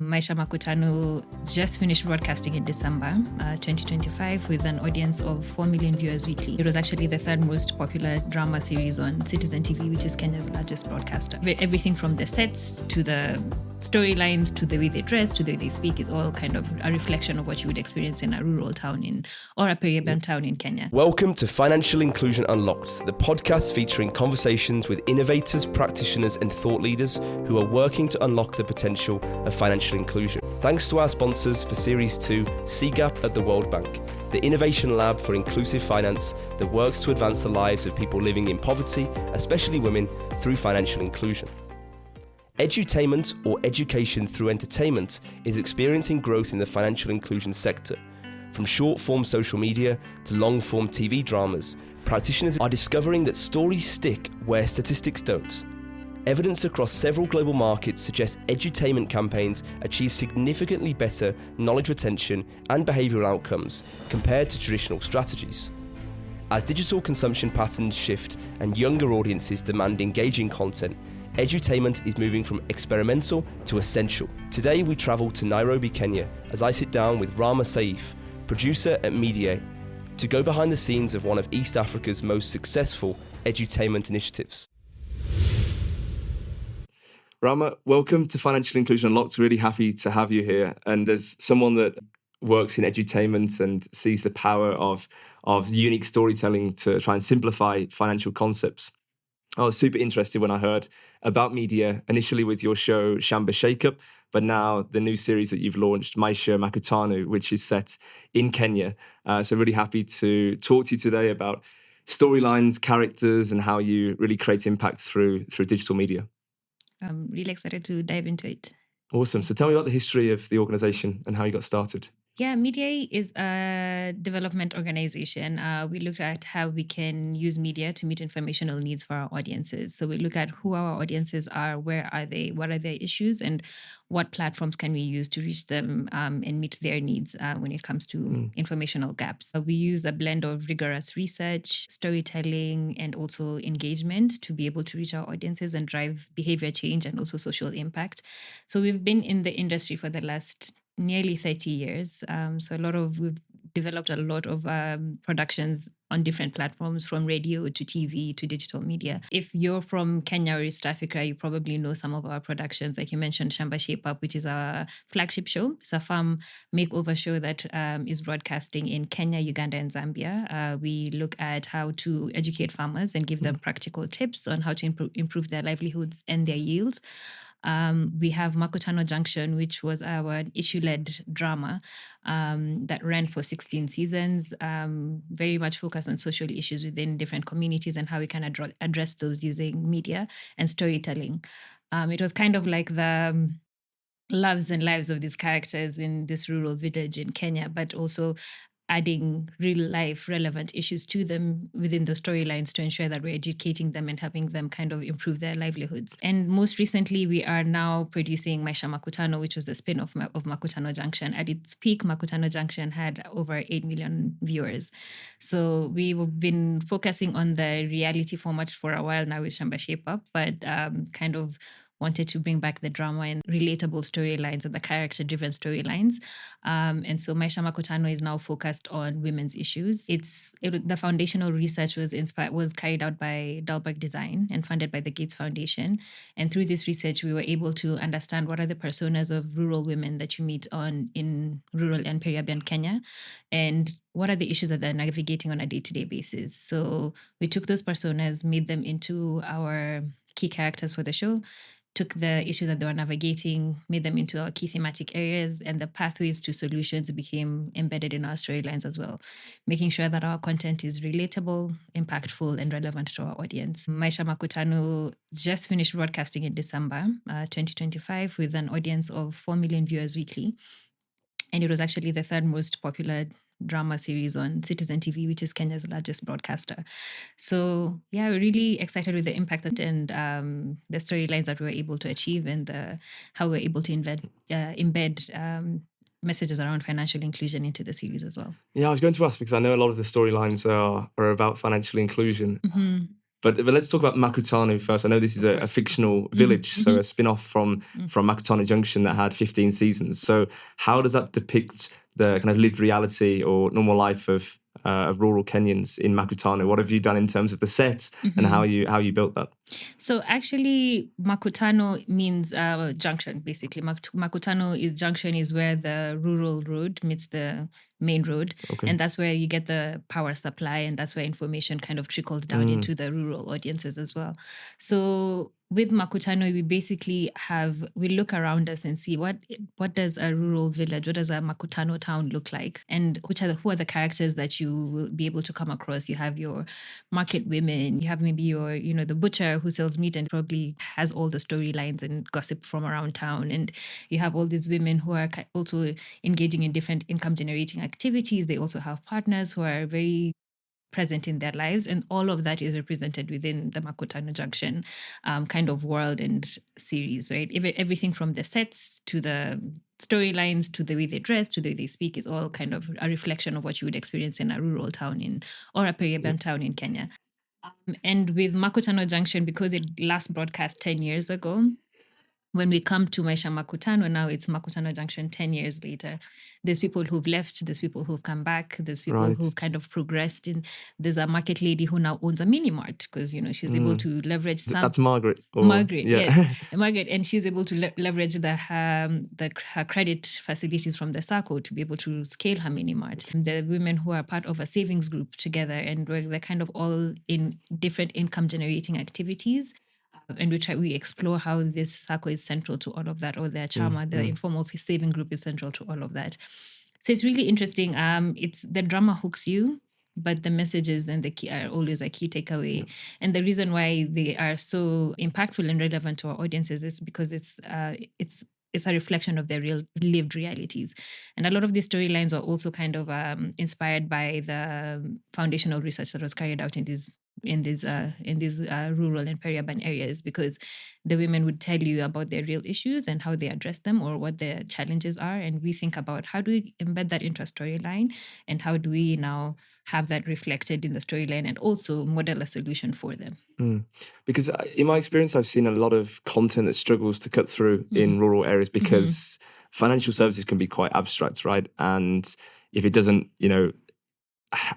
Maisha Makutano just finished broadcasting in December 2025 with an audience of 4 million viewers weekly. It was actually the third most popular drama series on Citizen TV, which is Kenya's largest broadcaster. Everything from the sets to the storylines to the way they dress to the way they speak is all kind of a reflection of what you would experience in a rural town or a peri-urban town in Kenya. Welcome to Financial Inclusion Unlocked, the podcast featuring conversations with innovators, practitioners and thought leaders who are working to unlock the potential of financial inclusion. Thanks to our sponsors for Series 2, CGAP at the World Bank, the innovation lab for inclusive finance that works to advance the lives of people living in poverty, especially women, through financial inclusion. Edutainment, or education through entertainment, is experiencing growth in the financial inclusion sector. From short-form social media to long-form TV dramas, practitioners are discovering that stories stick where statistics don't. Evidence across several global markets suggests edutainment campaigns achieve significantly better knowledge retention and behavioural outcomes compared to traditional strategies. As digital consumption patterns shift and younger audiences demand engaging content, edutainment is moving from experimental to essential. Today we travel to Nairobi, Kenya, as I sit down with Rahma Seif, producer at Mediae, to go behind the scenes of one of East Africa's most successful edutainment initiatives. Rahma, welcome to Financial Inclusion Unlocked. Really happy to have you here. And as someone that works in edutainment and sees the power of unique storytelling to try and simplify financial concepts, I was super interested when I heard about Mediae, initially with your show Shamba Shakeup, but now the new series that you've launched, Maisha Makutano, which is set in Kenya. So really happy to talk to you today about storylines, characters, and how you really create impact through digital media. I'm really excited to dive into it. Awesome. So tell me about the history of the organization and how you got started. Yeah, Mediae is a development organization. We look at how we can use media to meet informational needs for our audiences. So we look at who our audiences are, where are they, what are their issues, and what platforms can we use to reach them and meet their needs when it comes to informational gaps. We use a blend of rigorous research, storytelling, and also engagement to be able to reach our audiences and drive behavior change and also social impact. So we've been in the industry for the last nearly 30 years. We've developed a lot of productions on different platforms, from radio to TV to digital media. If you're from Kenya or East Africa, you probably know some of our productions. Like you mentioned, Shamba Shakeup, which is our flagship show. It's a farm makeover show that is broadcasting in Kenya, Uganda, and Zambia. We look at how to educate farmers and give them practical tips on how to improve their livelihoods and their yields. We have Makutano Junction, which was our issue-led drama that ran for 16 seasons, very much focused on social issues within different communities and how we can address those using media and storytelling. It was kind of like the loves and lives of these characters in this rural village in Kenya, but also adding real-life relevant issues to them within the storylines to ensure that we're educating them and helping them kind of improve their livelihoods. And most recently, we are now producing Maisha Makutano, which was the spin-off of Makutano Junction. At its peak, Makutano Junction had over 8 million viewers. So we've been focusing on the reality format for a while now with Shamba Shakeup, but kind of wanted to bring back the drama and relatable storylines and the character-driven storylines. And so Maisha Makutano is now focused on women's issues. The foundational research was carried out by Dalberg Design and funded by the Gates Foundation. And through this research, we were able to understand what are the personas of rural women that you meet in rural and peri-urban Kenya, and what are the issues that they're navigating on a day-to-day basis. So we took those personas, made them into our key characters for the show, took the issues that they were navigating, made them into our key thematic areas, and the pathways to solutions became embedded in our storylines as well, making sure that our content is relatable, impactful, and relevant to our audience. Maisha Makutano just finished broadcasting in December 2025 with an audience of 4 million viewers weekly. And it was actually the third most popular drama series on Citizen TV, which is Kenya's largest broadcaster. So yeah, we're really excited with the impact and the storylines that we were able to achieve, and how we're able to embed messages around financial inclusion into the series as well. Yeah, I was going to ask because I know a lot of the storylines are about financial inclusion. But let's talk about Makutano first. I know this is a fictional village, so a spin-off from Makutano Junction that had 15 seasons. So how does that depict the kind of lived reality or normal life of rural Kenyans in Makutano? What have you done in terms of the set and how you built that? So actually, Makutano means junction, basically. Makutano is junction is where the rural road meets the main road. Okay. And that's where you get the power supply, and that's where information kind of trickles down into the rural audiences as well. So with Makutano, we basically we look around us and see what does a rural village, what does a Makutano town look like, and who are the characters that you will be able to come across. You have your market women, you have maybe your, the butcher who sells meat and probably has all the storylines and gossip from around town. And you have all these women who are also engaging in different income generating activities. They also have partners who are very present in their lives, and all of that is represented within the Makutano Junction kind of world and series, right? Everything from the sets to the storylines to the way they dress to the way they speak is all kind of a reflection of what you would experience in a rural town or a peri-urban town in Kenya. And with Makutano Junction, because it last broadcast 10 years ago, when we come to Maisha Makutano, now it's Makutano Junction 10 years later. There's people who've left, there's people who've come back, there's people who've kind of progressed. There's a market lady who now owns a mini mart because, she's able to leverage some... That's Margaret. Margaret, yes. Margaret, and she's able to leverage her credit facilities from the SACCO to be able to scale her mini mart. And the women who are part of a savings group together, and they're kind of all in different income generating activities. And we explore how this SACCO is central to all of that, or their chama, the informal saving group is central to all of that. So it's really interesting. It's the drama hooks you, but the messages and the key are always a key takeaway. And the reason why they are so impactful and relevant to our audiences is because it's a reflection of their real lived realities. And a lot of these storylines are also kind of inspired by the foundational research that was carried out in these rural and peri-urban areas, because the women would tell you about their real issues and how they address them or what their challenges are. And we think about how do we embed that into a storyline, and how do we now have that reflected in the storyline and also model a solution for them. Because in my experience, I've seen a lot of content that struggles to cut through in rural areas because financial services can be quite abstract, right? And if it doesn't,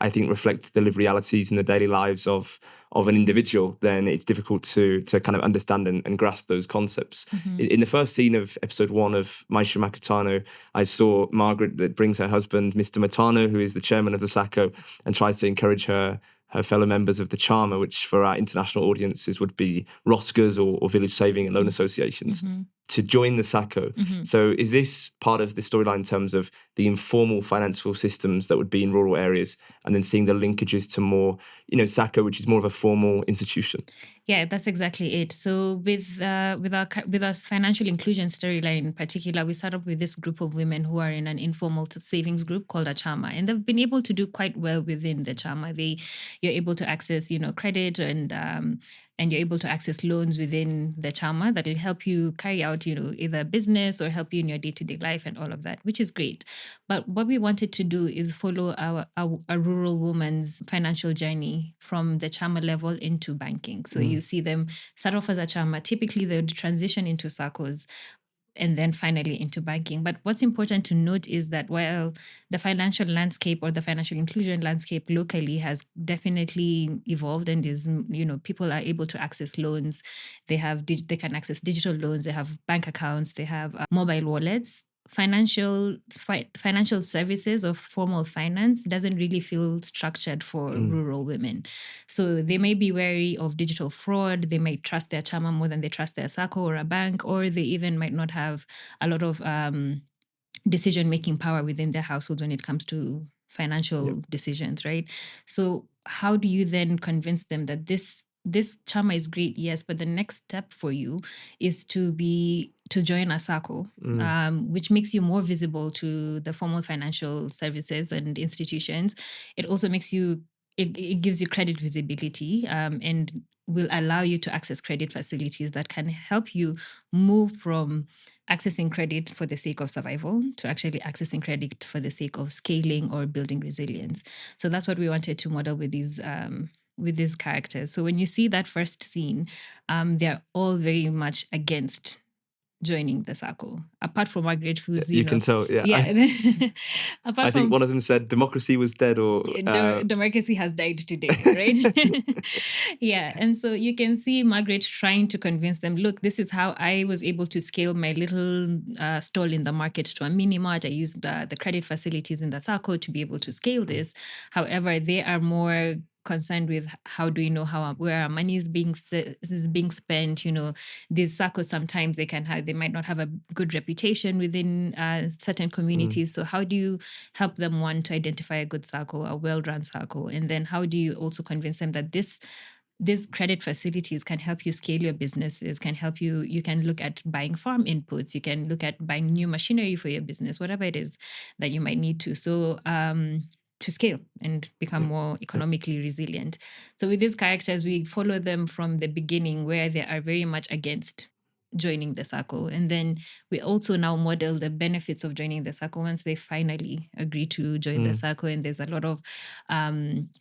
I think reflect the lived realities and the daily lives of an individual, then it's difficult to kind of understand and grasp those concepts. In the first scene of episode 1 of Maisha Makutano, I saw Margaret that brings her husband, Mr. Matano, who is the chairman of the SACCO, and tries to encourage her fellow members of the chama, which for our international audiences would be Roscas or village saving and loan associations, to join the SACCO. So is this part of the storyline in terms of the informal financial systems that would be in rural areas, and then seeing the linkages to more, SACCO, which is more of a formal institution? Yeah, that's exactly it. So with our financial inclusion storyline in particular, we start up with this group of women who are in an informal savings group called a chama, and they've been able to do quite well within the chama. You're able to access, credit and you're able to access loans within the chama that will help you carry out, either business or help you in your day-to-day life and all of that, which is great. But what we wanted to do is follow a rural woman's financial journey from the chama level into banking. So you see them start off as a chama. Typically, they would transition into SACCOs and then finally into banking. But what's important to note is that while the financial landscape or the financial inclusion landscape locally has definitely evolved and is, people are able to access loans. They can access digital loans. They have bank accounts. They have mobile wallets. Financial services or formal finance doesn't really feel structured for rural women. So they may be wary of digital fraud. They might trust their chama more than they trust their SACCO or a bank, or they even might not have a lot of decision-making power within their households when it comes to financial decisions, right? So how do you then convince them that this chama is great, yes, but the next step for you is to join a SACCO, which makes you more visible to the formal financial services and institutions. It also makes you, it gives you credit visibility and will allow you to access credit facilities that can help you move from accessing credit for the sake of survival to actually accessing credit for the sake of scaling or building resilience. So that's what we wanted to model with these with these characters. So when you see that first scene, they're all very much against joining the SACCO, apart from Margaret, who's, You can tell, yeah. yeah. I Apart think from one of them said democracy was dead, or democracy has died today, right? Yeah. And so you can see Margaret trying to convince them, look, this is how I was able to scale my little stall in the market to a mini mart. I used the credit facilities in the SACCO to be able to scale this. However, they are more concerned with how do we know where our money is being spent. These SACCOs, sometimes they might not have a good reputation within certain communities. So how do you help them, one, to identify a good SACCO, a well-run SACCO, and then how do you also convince them that these credit facilities can help you scale your businesses, can help you can look at buying farm inputs, you can look at buying new machinery for your business, whatever it is that you might need to. So to scale and become more economically resilient. So with these characters, we follow them from the beginning, where they are very much against joining the SACCO. And then we also now model the benefits of joining the SACCO once they finally agree to join the SACCO. And there's a lot of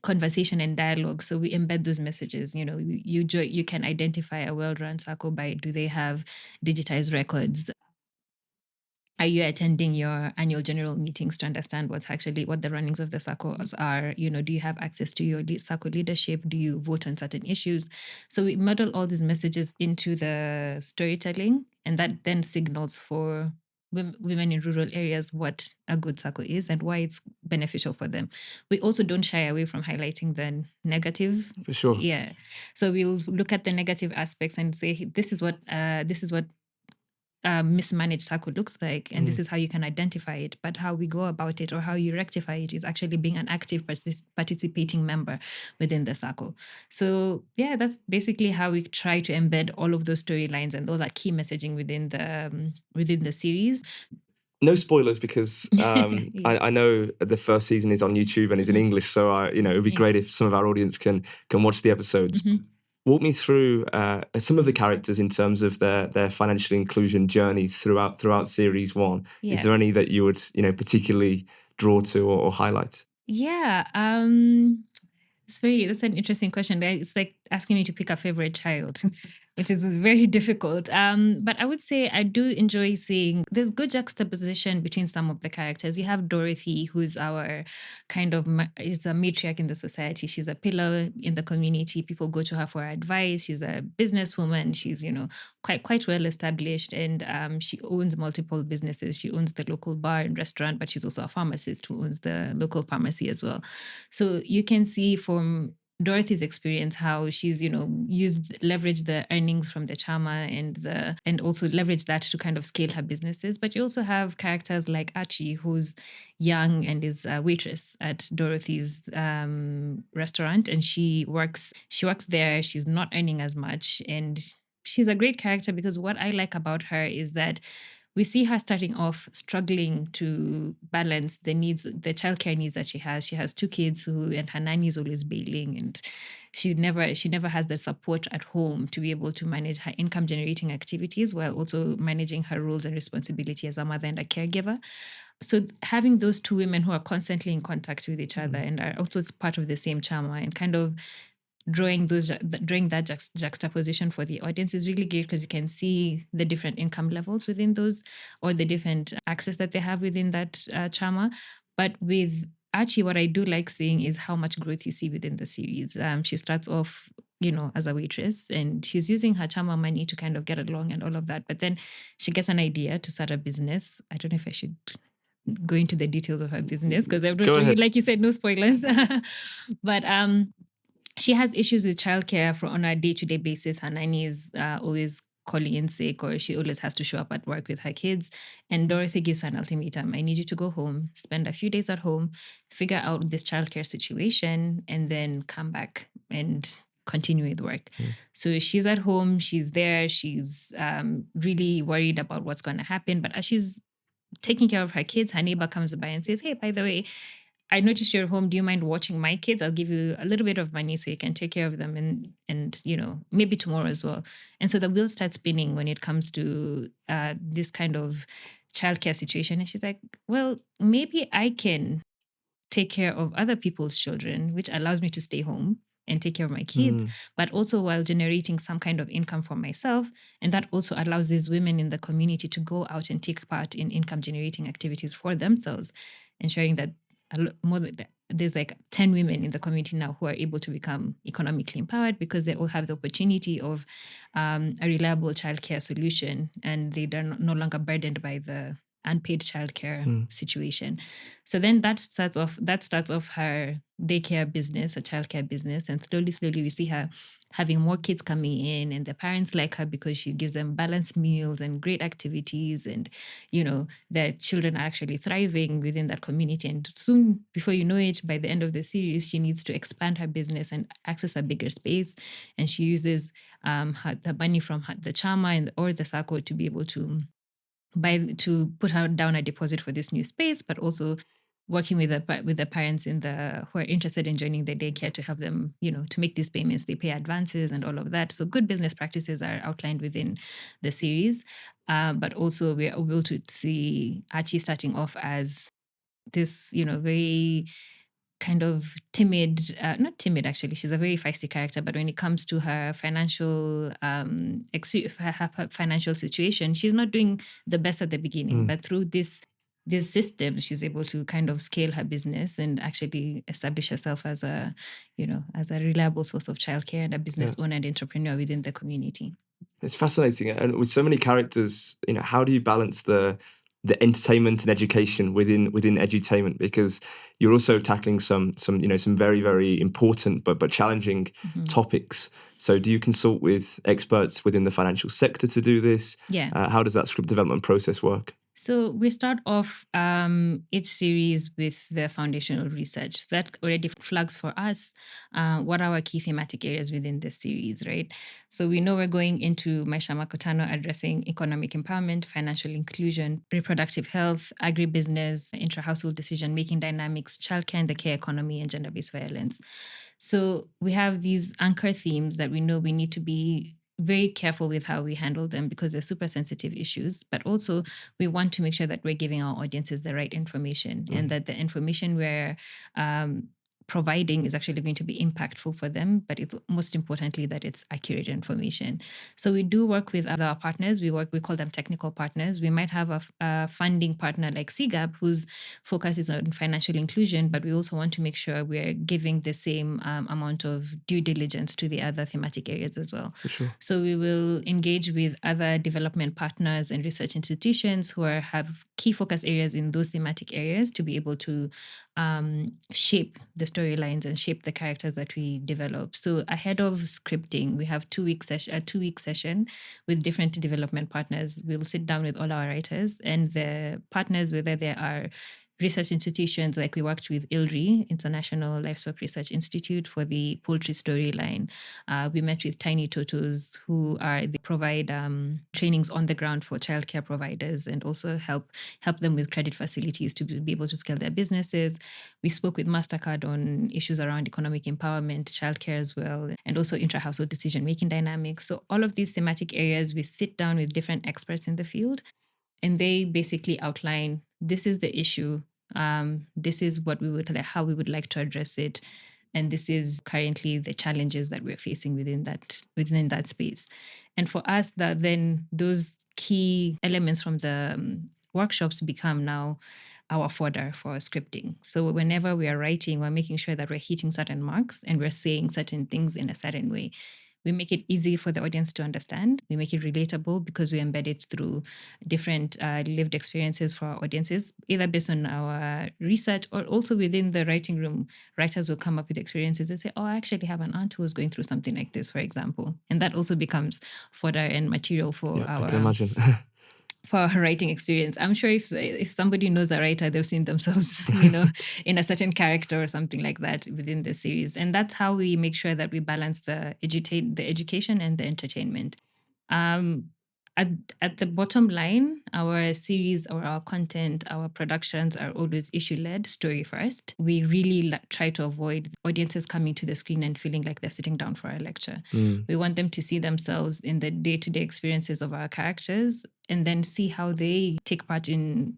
conversation and dialogue. So we embed those messages. You can identify a well-run SACCO by, do they have digitized records? Are you attending your annual general meetings to understand what the runnings of the SACCOs are? Do you have access to your SACCO leadership? Do you vote on certain issues? So we model all these messages into the storytelling, and that then signals for women in rural areas what a good SACCO is and why it's beneficial for them. We also don't shy away from highlighting the negative. for sure. Yeah. So we'll look at the negative aspects and say, hey, this is what mismanaged SACCO looks like, and this is how you can identify it. But how we go about it, or how you rectify it, is actually being an active participating member within the SACCO. So yeah, that's basically how we try to embed all of those storylines and all that key messaging within the series. No spoilers, because I know the first season is on YouTube and is in English, so it would be great if some of our audience can watch the episodes. Walk me through some of the characters in terms of their financial inclusion journeys throughout series one. Yeah. Is there any that you would particularly draw to or highlight? Yeah, that's an interesting question. It's like asking me to pick a favorite child, which is very difficult. But I would say I do enjoy seeing there's good juxtaposition between some of the characters. You have Dorothy, who's our is a matriarch in the society. She's a pillar in the community. People go to her for advice. She's a businesswoman. She's quite well established, and she owns multiple businesses. She owns the local bar and restaurant, but she's also a pharmacist who owns the local pharmacy as well. So you can see from Dorothy's experience how she's leveraged the earnings from the chama and also leveraged that to kind of scale her businesses. But you also have characters like Archie, who's young and is a waitress at Dorothy's restaurant, and she works there. She's not earning as much, and she's a great character because what I like about her is that we see her starting off struggling to balance the childcare needs that she has. She has 2 kids and her nanny is always bailing, and she never has the support at home to be able to manage her income generating activities while also managing her roles and responsibility as a mother and a caregiver. So having those 2 women who are constantly in contact with each other and are also part of the same chama and kind of drawing that juxtaposition for the audience is really great, because you can see the different income levels within those, or the different access that they have within that chama. But with Archie, what I do like seeing is how much growth you see within the series. She starts off, as a waitress, and she's using her chama money to kind of get along and all of that. But then she gets an idea to start a business. I don't know if I should go into the details of her business, because I'm not really, like you said, no spoilers. But she has issues with childcare on a day-to-day basis. Her nanny is always calling in sick, or she always has to show up at work with her kids. And Dorothy gives her an ultimatum. I need you to go home, spend a few days at home, figure out this childcare situation, and then come back and continue with work. So she's at home, she's there, she's really worried about what's going to happen. But as she's taking care of her kids, her neighbor comes by and says, hey, by the way, I noticed you're home. Do you mind watching my kids? I'll give you a little bit of money so you can take care of them and maybe tomorrow as well. And so the wheels start spinning when it comes to this kind of childcare situation. And she's like, well, maybe I can take care of other people's children, which allows me to stay home and take care of my kids, but also while generating some kind of income for myself. And that also allows these women in the community to go out and take part in income generating activities for themselves, ensuring that there's like 10 women in the community now who are able to become economically empowered because they all have the opportunity of a reliable childcare solution, and they are no longer burdened by the unpaid childcare situation. So then that starts off her daycare business, a childcare business, and slowly we see her having more kids coming in, and the parents like her because she gives them balanced meals and great activities, and their children are actually thriving within that community. And soon, before you know it, by the end of the series, she needs to expand her business and access a bigger space, and she uses the money from the chama or the SACCO to be able to put her down a deposit for this new space, but also working with the parents who are interested in joining the daycare to help them, to make these payments. They pay advances and all of that. So good business practices are outlined within the series. But also we're able to see Archie starting off as this, very kind of timid, not timid actually, she's a very feisty character, but when it comes to her financial her financial situation, she's not doing the best at the beginning, but through this system, she's able to kind of scale her business and actually establish herself as a reliable source of childcare and a business owner and entrepreneur within the community. It's fascinating, and with so many characters, how do you balance the entertainment and education within edutainment? Because you're also tackling some very, very important but challenging topics. So do you consult with experts within the financial sector to do this? Yeah. How does that script development process work? So we start off each series with the foundational research. That already flags for us what are our key thematic areas within this series, right? So we know we're going into Maisha Makutano, addressing economic empowerment, financial inclusion, reproductive health, agribusiness, intra-household decision-making dynamics, childcare and the care economy, and gender-based violence. So we have these anchor themes that we know we need to be very careful with how we handle them because they're super sensitive issues, but also we want to make sure that we're giving our audiences the right information and that the information we're providing is actually going to be impactful for them, but it's most importantly that it's accurate information. So we do work with other partners. We call them technical partners. We might have a funding partner like CGAP whose focus is on financial inclusion, but we also want to make sure we're giving the same amount of due diligence to the other thematic areas as well. For sure. So we will engage with other development partners and research institutions who have key focus areas in those thematic areas to be able to shape the storylines and shape the characters that we develop. So ahead of scripting, we have a 2-week session with different development partners. We'll sit down with all our writers and the partners, whether they are research institutions, like we worked with ILRI, International Livestock Research Institute, for the poultry storyline. We met with Tiny Totos, they provide trainings on the ground for childcare providers and also help them with credit facilities to be able to scale their businesses. We spoke with MasterCard on issues around economic empowerment, childcare as well, and also intra-household decision-making dynamics. So all of these thematic areas, we sit down with different experts in the field, and they basically outline, this is the issue, this is what how we would like to address it, and this is currently the challenges that we're facing within that space. And for us, then those key elements from the workshops become now our fodder for scripting. So whenever we are writing, we're making sure that we're hitting certain marks and we're saying certain things in a certain way. We make it easy for the audience to understand. We make it relatable because we embed it through different lived experiences for our audiences, either based on our research or also within the writing room. Writers will come up with experiences and say, oh, I actually have an aunt who was going through something like this, for example. And that also becomes fodder and material for I can imagine. for our writing experience. I'm sure if somebody knows a writer, they've seen themselves, in a certain character or something like that within the series. And that's how we make sure that we balance the education and the entertainment. At the bottom line, our series or our content, our productions are always issue-led, story first. We really try to avoid audiences coming to the screen and feeling like they're sitting down for a lecture. We want them to see themselves in the day-to-day experiences of our characters and then see how they take part in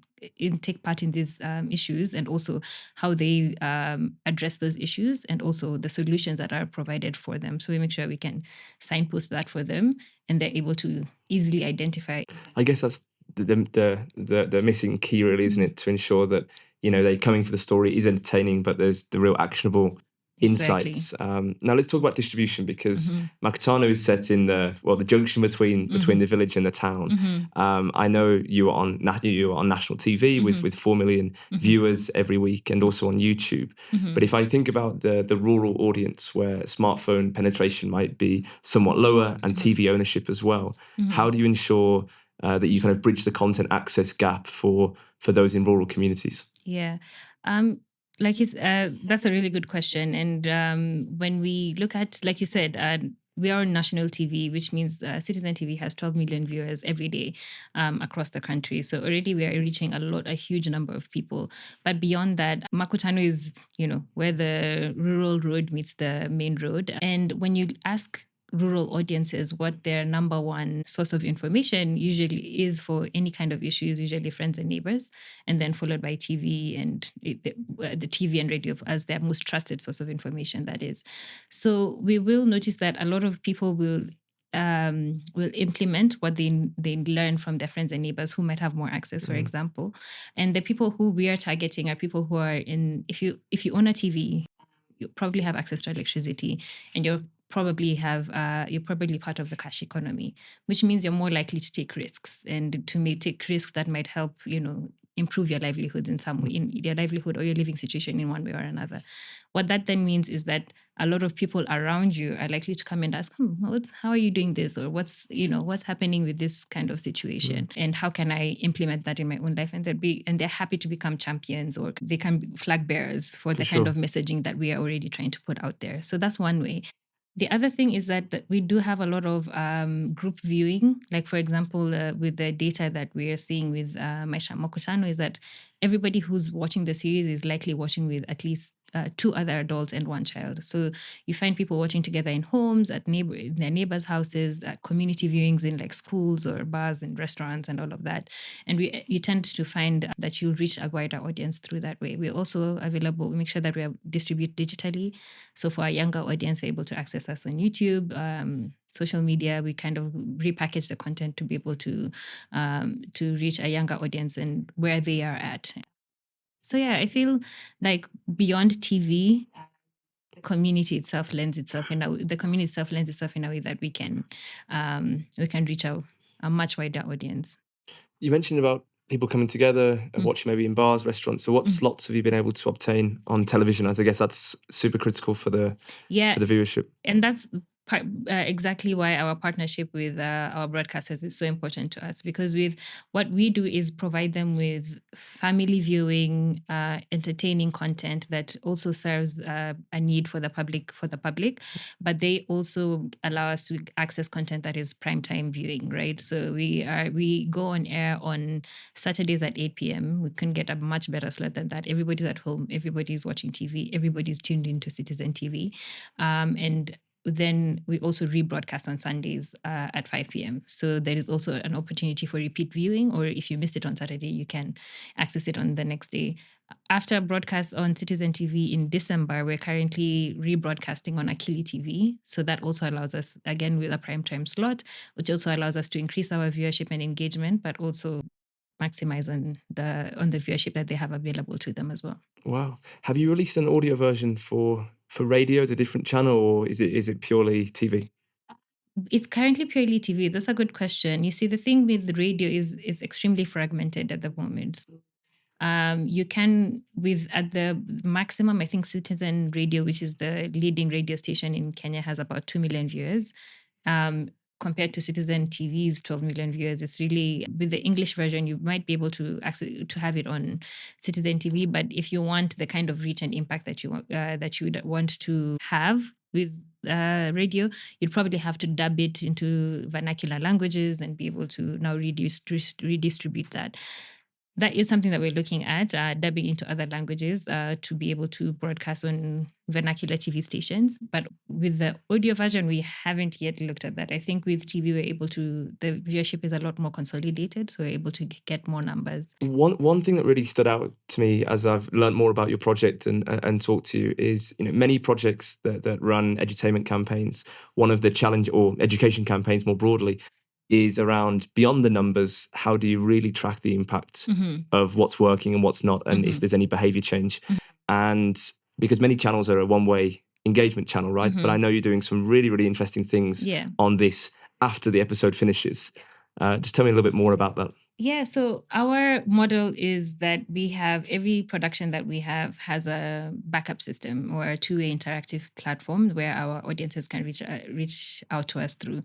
take part in these issues, and also how they address those issues, and also the solutions that are provided for them. So we make sure we can signpost that for them, and they're able to easily identify. I guess that's the missing key, really, isn't it? To ensure that they're coming for the story is entertaining, but there's the real actionable Exactly. insights. Now let's talk about distribution, because Makutano is set in the junction between the village and the town. I know you are on national TV with 4 million viewers every week, and also on YouTube. But if I think about the rural audience, where smartphone penetration might be somewhat lower and TV ownership as well, how do you ensure that you kind of bridge the content access gap for those in rural communities? Yeah. That's a really good question. And when we look at, like you said, we are on national TV, which means Citizen TV has 12 million viewers every day across the country. So already we are reaching a huge number of people. But beyond that, Makutano is, where the rural road meets the main road. And when you ask rural audiences what their number one source of information usually is for any kind of issues, usually friends and neighbors, and then followed by TV and the TV and radio as their most trusted source of information, that is. So we will notice that a lot of people will implement what they learn from their friends and neighbors who might have more access, for example. And the people who we are targeting are people who are if you own a TV, you probably have access to electricity, and you're probably part of the cash economy, which means you're more likely to take risks, and to take risks that might help, improve your livelihoods in some way, in your livelihood or your living situation in one way or another. What that then means is that a lot of people around you are likely to come and ask, how are you doing this? Or what's happening with this kind of situation? And how can I implement that in my own life? And they're happy to become champions, or they can be flag bearers for the kind of messaging that we are already trying to put out there. So that's one way. The other thing is that we do have a lot of group viewing. Like, for example, with the data that we are seeing with Maisha Makutano, is that everybody who's watching the series is likely watching with at least 2 other adults and 1 child. So you find people watching together in homes, in their neighbors' houses, at community viewings in like schools or bars and restaurants and all of that. And you tend to find that you reach a wider audience through that way. We're also available. We make sure that we distribute digitally. So for our younger audience, we're able to access us on YouTube, social media. We kind of repackage the content to be able to reach a younger audience and where they are at. So yeah, I feel like beyond TV, the community itself lends itself in a way that we can reach a much wider audience. You mentioned about people coming together and watching maybe in bars, restaurants. So what slots have you been able to obtain on television? As I guess that's super critical for the viewership. And that's exactly why our partnership with our broadcasters is so important to us, because with what we do is provide them with family viewing, entertaining content that also serves a need for the public, but they also allow us to access content that is primetime viewing, right? So we go on air on Saturdays at 8 p.m. We couldn't get a much better slot than that. Everybody's at home, everybody's watching TV, everybody's tuned into Citizen TV, and then we also rebroadcast on Sundays at 5 p.m. So there is also an opportunity for repeat viewing, or if you missed it on Saturday, you can access it on the next day. After broadcast on Citizen TV in December, we're currently rebroadcasting on Akili TV. So that also allows us, again, with a primetime slot, which also allows us to increase our viewership and engagement, but also maximize on the viewership that they have available to them as well. Wow. Have you released an audio version for radio as a different channel, or is it purely TV? It's currently purely TV. That's a good question. You see, the thing with radio is extremely fragmented at the moment. You can, at the maximum, I think Citizen Radio, which is the leading radio station in Kenya, has about 2 million viewers. Compared to Citizen TV's 12 million viewers, it's really, with the English version, you might be able to have it on Citizen TV. But if you want the kind of reach and impact that you would want to have with radio, you'd probably have to dub it into vernacular languages and be able to now redistribute that. that is something that we're looking at, dubbing into other languages to be able to broadcast on vernacular TV stations. But with the audio version, we haven't yet looked at that. I think with TV, the viewership is a lot more consolidated, so we're able to get more numbers. One thing that really stood out to me as I've learned more about your project and talked to you is, many projects that run edutainment campaigns, one of the challenge, or education campaigns more broadly, is around beyond the numbers. How do you really track the impact of what's working and what's not, and if there's any behavior change? And because many channels are a one-way engagement channel, right? But I know you're doing some really, really interesting things on this after the episode finishes. Just tell me a little bit more about that. Yeah, so our model is that we have every production that we have has a backup system or a two-way interactive platform where our audiences can reach out to us through.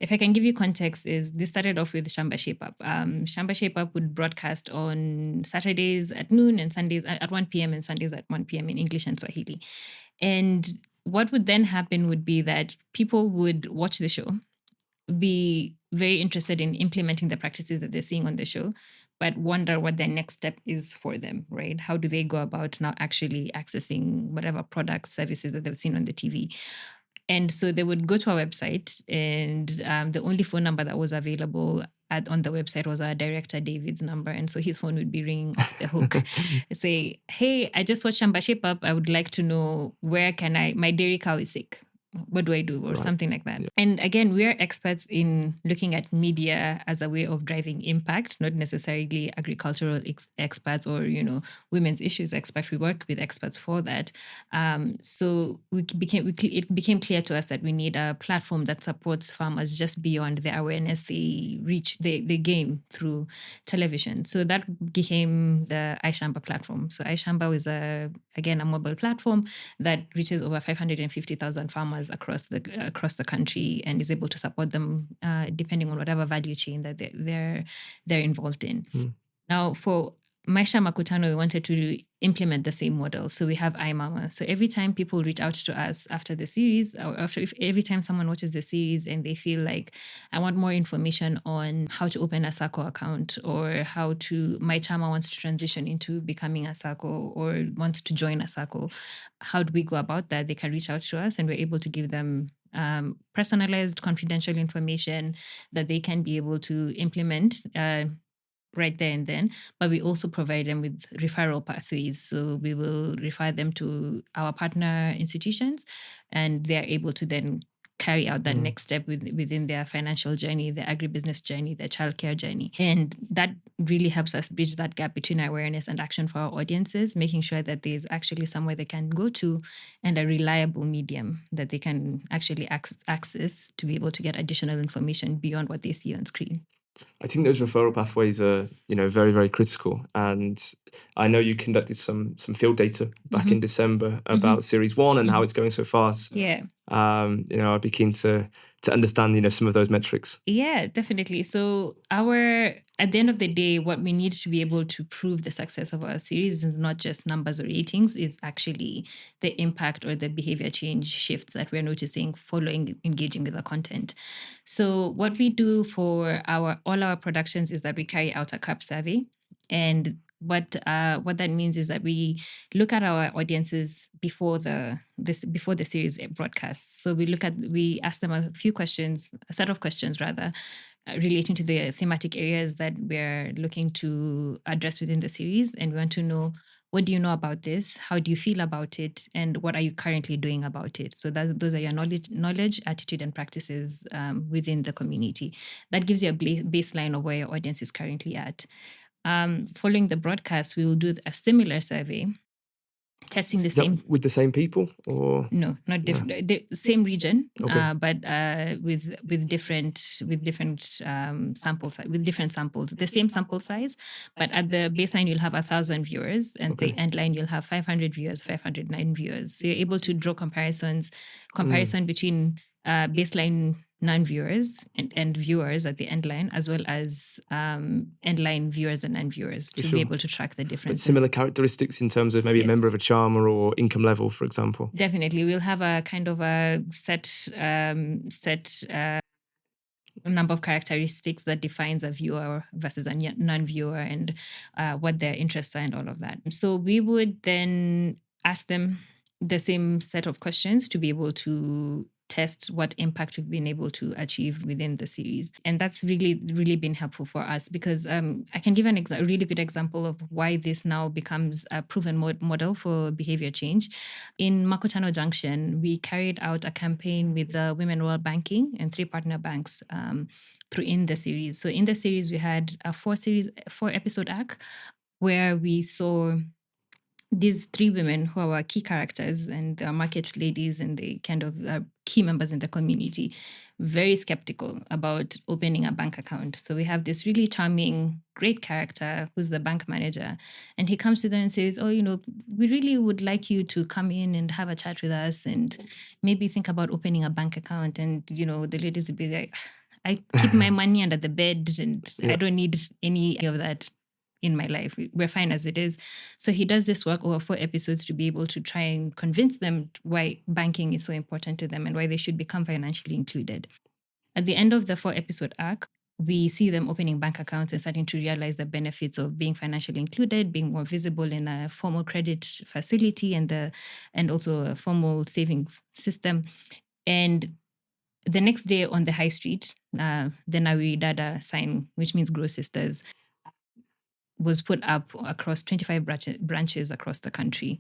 If I can give you context, is this started off with Shamba Shape Up. Shamba Shape Up would broadcast on Saturdays at noon and Sundays at 1 p.m. and Sundays at 1 p.m. in English and Swahili. And what would then happen would be that people would watch the show, be very interested in implementing the practices that they're seeing on the show, but wonder what their next step is for them, right? How do they go about now actually accessing whatever products, services that they've seen on the TV? And so they would go to our website, and the only phone number that was available on the website was our director David's number. And so his phone would be ringing off the hook. Say, hey, I just watched Shamba Shape Up. I would like to know my dairy cow is sick. What do I do? Or something like that. Yeah. And again, we are experts in looking at media as a way of driving impact, not necessarily agricultural experts or, women's issues experts. We work with experts for that. So it became clear to us that we need a platform that supports farmers just beyond the awareness they gain through television. So that became the iShamba platform. So iShamba is a mobile platform that reaches over 550,000 farmers across the country and is able to support them depending on whatever value chain that they're involved in. Now, for Maisha Makutano, we wanted to implement the same model. So we have iMama. So every time people reach out to us after the series, or every time someone watches the series and they feel like, I want more information on how to open a SACCO account, or my chama wants to transition into becoming a SACCO or wants to join a SACCO, how do we go about that? They can reach out to us and we're able to give them personalized, confidential information that they can be able to implement right there and then, but we also provide them with referral pathways. So we will refer them to our partner institutions, and they're able to then carry out that next step within their financial journey, their agribusiness journey, their childcare journey. And that really helps us bridge that gap between awareness and action for our audiences, making sure that there's actually somewhere they can go to and a reliable medium that they can actually access to be able to get additional information beyond what they see on screen. I think those referral pathways are, very, very critical. And I know you conducted some field data back in December about Series 1 and how it's going so far. So, yeah. I'd be keen to understand, some of those metrics. Yeah, definitely. So at the end of the day, what we need to be able to prove the success of our series is not just numbers or ratings, is actually the impact or the behavior change shifts that we're noticing following engaging with the content. So what we do for all our productions is that we carry out a CAP survey. And what that means is that we look at our audiences before the series broadcasts. So we ask them a set of questions rather, relating to the thematic areas that we're looking to address within the series, and we want to know, what do you know about this? How do you feel about it? And what are you currently doing about it? So those are your knowledge, attitude, and practices within the community. That gives you a baseline of where your audience is currently at. Following the broadcast, we will do a similar survey, testing the same with the same people, or no, not different. No. The same region, Okay. but with different samples, with different samples. The same sample size, but at the baseline you'll have 1,000 viewers, and the end line you'll have 500 viewers, 509 viewers. So you're able to draw comparison between baseline non-viewers and viewers at the end line, as well as end line viewers and non-viewers, to be able to track the differences. But similar characteristics in terms of maybe a member of a chama or income level, for example. Definitely, we'll have a kind of a set number of characteristics that defines a viewer versus a non-viewer, and what their interests are and all of that. So we would then ask them the same set of questions to be able to test what impact we've been able to achieve within the series. And that's really been helpful for us, because I can give a really good example of why this now becomes a proven model for behavior change. In Makutano Junction, we carried out a campaign with the Women World Banking and 3 partner banks through in the series. So in the series, we had a 4-episode arc where we saw these 3 women who are key characters and they are market ladies and they kind of are key members in the community, very skeptical about opening a bank account. So we have this really charming, great character who's the bank manager. And he comes to them and says, we really would like you to come in and have a chat with us and maybe think about opening a bank account. And, the ladies would be like, I keep my money under the bed and I don't need any of that in my life. We're fine as it is. So he does this work over 4 episodes to be able to try and convince them why banking is so important to them and why they should become financially included. At the end of the 4-episode arc, we see them opening bank accounts and starting to realize the benefits of being financially included, being more visible in a formal credit facility and also a formal savings system. And the next day on the high street, the Nawi Dada sign, which means Grow Sisters, was put up across 25 branches across the country.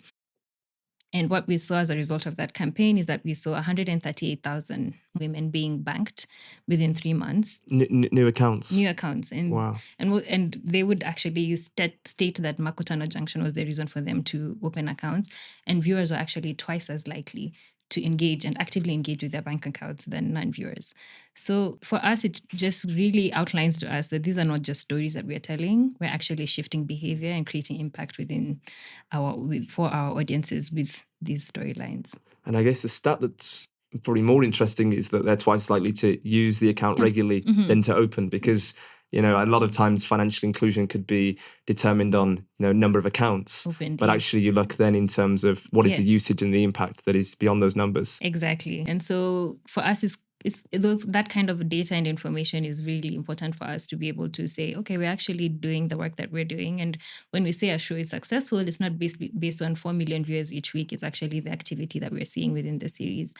And what we saw as a result of that campaign is that we saw 138,000 women being banked within 3 months. New accounts. New accounts. And, wow. And they would actually state that Makutano Junction was the reason for them to open accounts. And viewers were actually twice as likely to engage and actively engage with their bank accounts than non-viewers. So for us, it just really outlines to us that these are not just stories that we're telling. We're actually shifting behavior and creating impact for our audiences with these storylines. And I guess the stat that's probably more interesting is that they're twice likely to use the account regularly than to open, because a lot of times financial inclusion could be determined on number of accounts, but actually you look then in terms of what is the usage and the impact that is beyond those numbers. Exactly. And so for us, that kind of data and information is really important for us to be able to say, okay, we're actually doing the work that we're doing. And when we say a show is successful, it's not based on 4 million viewers each week. It's actually the activity that we're seeing within the series.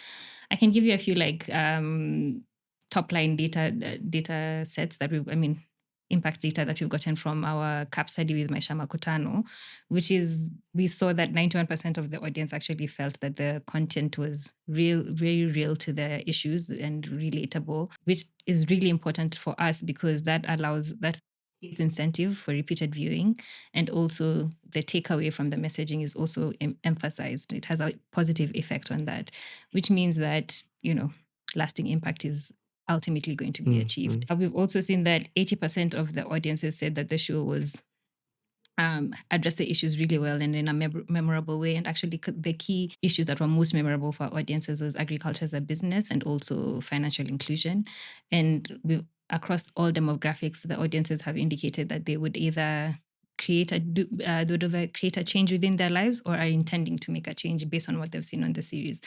I can give you a few top line data sets that impact data that we've gotten from our CAP study with Maisha Makutano, which is we saw that 91% of the audience actually felt that the content was real, very real to the issues and relatable, which is really important for us because that creates incentive for repeated viewing. And also the takeaway from the messaging is also emphasized. It has a positive effect on that, which means that, lasting impact is ultimately going to be achieved. We've also seen that 80% of the audiences said that the show was addressed the issues really well and in a memorable way. And actually the key issues that were most memorable for our audiences was agriculture as a business and also financial inclusion. And across all demographics, the audiences have indicated that they would either create a change within their lives or are intending to make a change based on what they've seen on the series.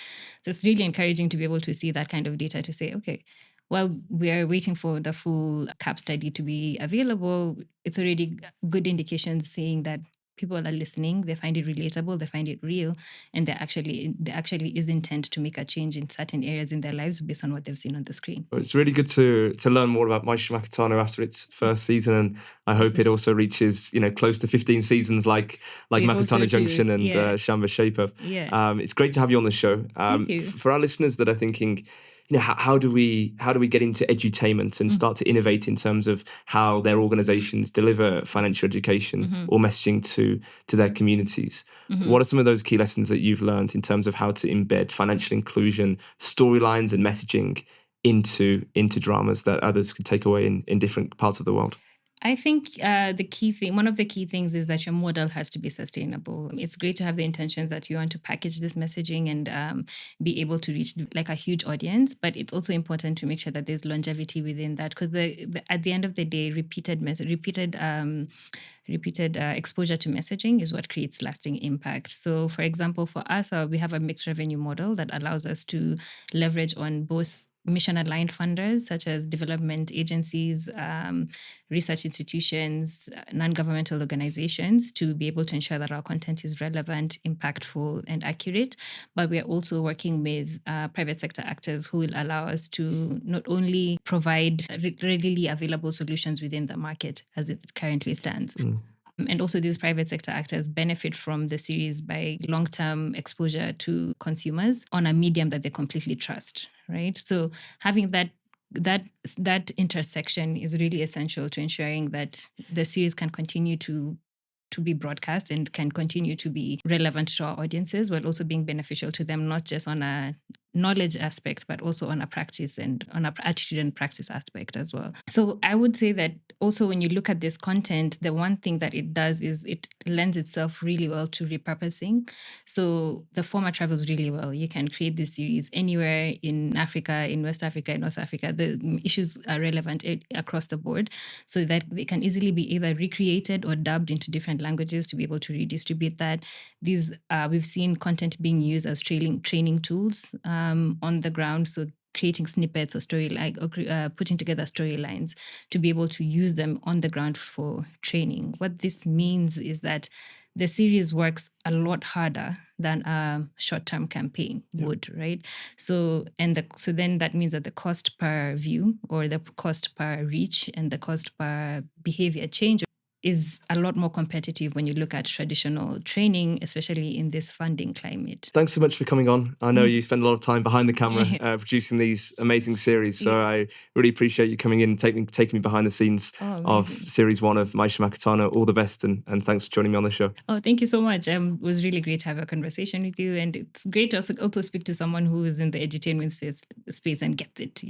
So it's really encouraging to be able to see that kind of data to say, okay, while we are waiting for the full CAP study to be available, it's already good indications saying that people are listening, they find it relatable, they find it real, and there actually is intent to make a change in certain areas in their lives based on what they've seen on the screen. Well, it's really good to learn more about Maisha Makutano after its first season, and I hope it also reaches close to 15 seasons like Makutano Junction and Shamba Shape Up. Yeah. It's great to have you on the show. Thank you. For our listeners that are thinking, how do we get into edutainment and start to innovate in terms of how their organizations deliver financial education or messaging to their communities? What are some of those key lessons that you've learned in terms of how to embed financial inclusion storylines and messaging into dramas that others could take away in different parts of the world? I think one of the key things is that your model has to be sustainable. It's great to have the intentions that you want to package this messaging and be able to reach like a huge audience, but it's also important to make sure that there's longevity within that, because at the end of the day, repeated exposure to messaging is what creates lasting impact. So, for example, for us, we have a mixed revenue model that allows us to leverage on both mission-aligned funders such as development agencies, research institutions, non-governmental organizations to be able to ensure that our content is relevant, impactful, and accurate. But we are also working with private sector actors who will allow us to not only provide readily available solutions within the market as it currently stands. And also these private sector actors benefit from the series by long-term exposure to consumers on a medium that they completely trust, right? So having that intersection is really essential to ensuring that the series can continue to be broadcast and can continue to be relevant to our audiences, while also being beneficial to them, not just on a knowledge aspect, but also on a practice and on a attitude and practice aspect as well. So I would say that also when you look at this content, the one thing that it does is it lends itself really well to repurposing. So the format travels really well. You can create this series anywhere in Africa, in West Africa, in North Africa. The issues are relevant across the board, so that they can easily be either recreated or dubbed into different languages to be able to redistribute that. These we've seen content being used as training tools on the ground. So creating snippets or putting together storylines to be able to use them on the ground for training. What this means is that the series works a lot harder than a short-term campaign would, right? So then that means that the cost per view or the cost per reach and the cost per behavior change is a lot more competitive when you look at traditional training, especially in this funding climate. Thanks so much for coming on. I know you spend a lot of time behind the camera producing these amazing series, so I really appreciate you coming in and taking me behind the scenes of Series 1 of Maisha Makutano. All the best, and thanks for joining me on the show. Oh, thank you so much. It was really great to have a conversation with you, and it's great to also speak to someone who is in the edutainment space and gets it.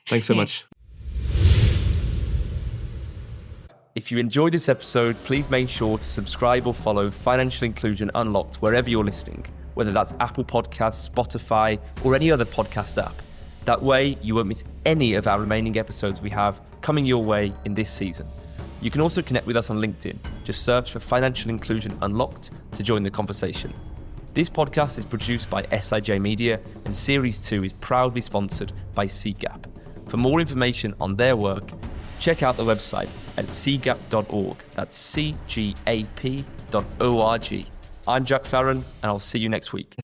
Thanks so much. If you enjoyed this episode, please make sure to subscribe or follow Financial Inclusion Unlocked wherever you're listening, whether that's Apple Podcasts, Spotify, or any other podcast app. That way, you won't miss any of our remaining episodes we have coming your way in this season. You can also connect with us on LinkedIn. Just search for Financial Inclusion Unlocked to join the conversation. This podcast is produced by SIJ Media, and Series 2 is proudly sponsored by CGAP. For more information on their work, check out the website at cgap.org. That's cgap.org. I'm Jack Farron, and I'll see you next week.